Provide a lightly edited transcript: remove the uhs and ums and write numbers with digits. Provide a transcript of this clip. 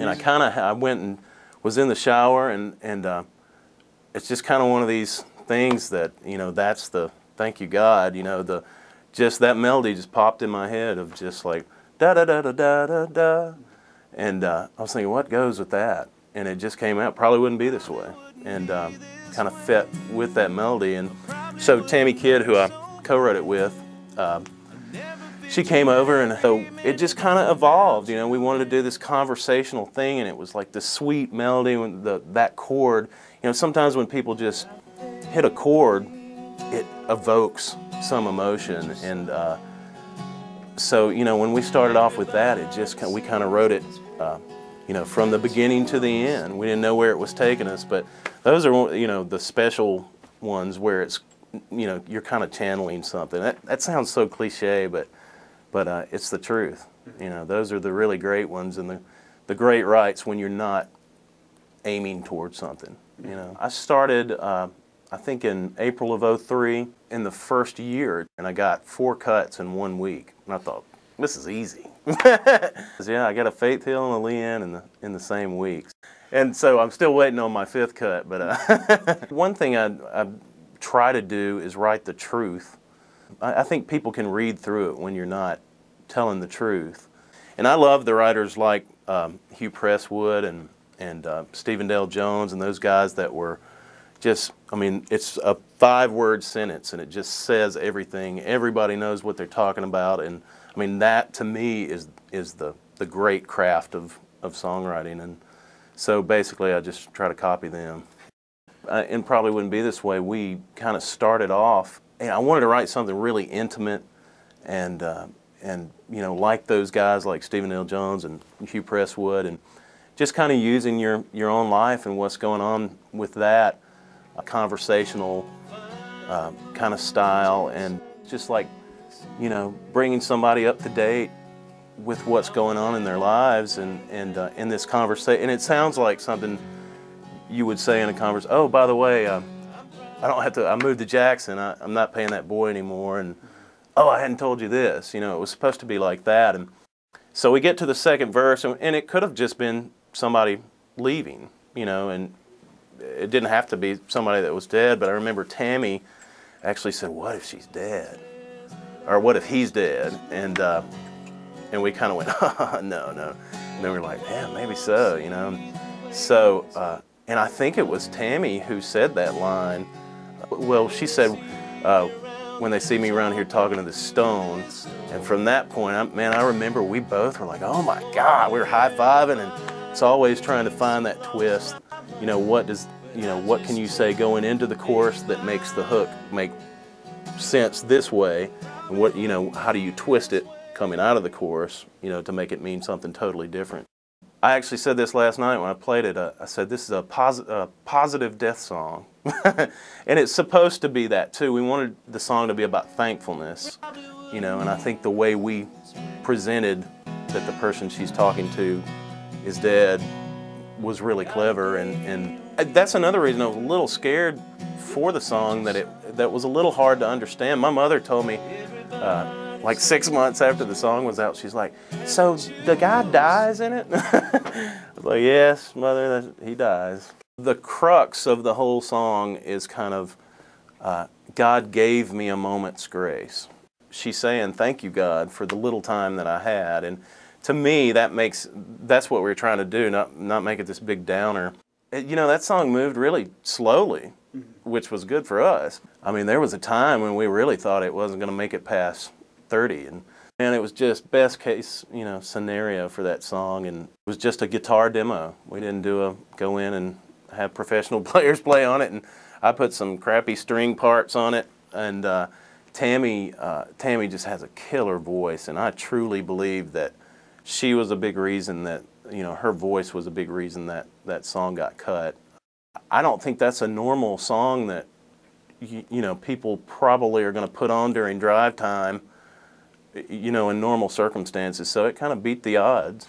And I went and was in the shower, and it's just kind of one of these things that, you know, that's the thank you God, you know, just that melody just popped in my head of just like da da da da da da da, and I was thinking, what goes with that? And it just came out. Probably wouldn't be this way, and kind of fit with that melody. And so Tami Kidd, who I co-wrote it with, she came over, and so it just kind of evolved. You know, we wanted to do this conversational thing, and it was like the sweet melody, when that chord. You know, sometimes when people just hit a chord, it evokes some emotion, and so, you know, when we started off with that, we kind of wrote it, you know, from the beginning to the end. We didn't know where it was taking us, but those are, you know, the special ones where it's, you know, you're kind of channeling something. That sounds so cliche, but it's the truth. You know, those are the really great ones, and the great writes when you're not aiming towards something. You know, I started, I think in April of '03, in the first year, and I got 4 cuts in 1 week. And I thought, this is easy. Yeah, I got a Faith Hill and a Leann in the same weeks. And so I'm still waiting on my 5th cut. But one thing I try to do is write the truth. I think people can read through it when you're not telling the truth. And I love the writers like Hugh Presswood and Stephen Dale Jones and those guys that were just, I mean, it's a 5-word sentence and it just says everything. Everybody knows what they're talking about, and I mean, that to me is the great craft of songwriting. And so basically I just try to copy them. And probably wouldn't be this way. We kind of started off, and I wanted to write something really intimate and you know, like those guys like Stephen Dale Jones and Hugh Presswood, and just kind of using your own life and what's going on with that. A conversational kind of style, and just like, you know, bringing somebody up to date with what's going on in their lives, and in this conversation. And it sounds like something you would say in a conversation. Oh, by the way, I don't have to. I moved to Jackson. I'm not paying that boy anymore. And oh, I hadn't told you this. You know, it was supposed to be like that. And so we get to the 2nd verse, and it could have just been somebody leaving. You know, and it didn't have to be somebody that was dead, but I remember Tami actually said, what if she's dead? Or what if he's dead? And we kind of went, oh, no. And then we were like, yeah, maybe so, you know. So, and I think it was Tami who said that line. Well, she said, when they see me around here talking to the stone. And from that point, I remember we both were like, oh my God, we were high-fiving, and it's always trying to find that twist. You know, what can you say going into the chorus that makes the hook make sense this way, and what, you know, how do you twist it coming out of the chorus, you know, to make it mean something totally different. I actually said this last night when I played it. I said this is a positive death song, and it's supposed to be that too. We wanted the song to be about thankfulness, you know, and I think the way we presented that the person she's talking to is dead was really clever, and that's another reason I was a little scared for the song, that was a little hard to understand. My mother told me, like 6 months after the song was out, she's like, so the guy dies in it? I was like, yes, Mother, he dies. The crux of the whole song is kind of, God gave me a moment's grace. She's saying, thank you, God, for the little time that I had. And to me, that's what we're trying to do, not make it this big downer. You know, that song moved really slowly, which was good for us. I mean, there was a time when we really thought it wasn't going to make it past 30, and it was just best case, you know, scenario for that song, and it was just a guitar demo. We didn't go in and have professional players play on it, and I put some crappy string parts on it, and Tami just has a killer voice, and I truly believe that she was a big reason that, you know, her voice was a big reason that song got cut. I don't think that's a normal song that, you know, people probably are going to put on during drive time, you know, in normal circumstances. So it kind of beat the odds.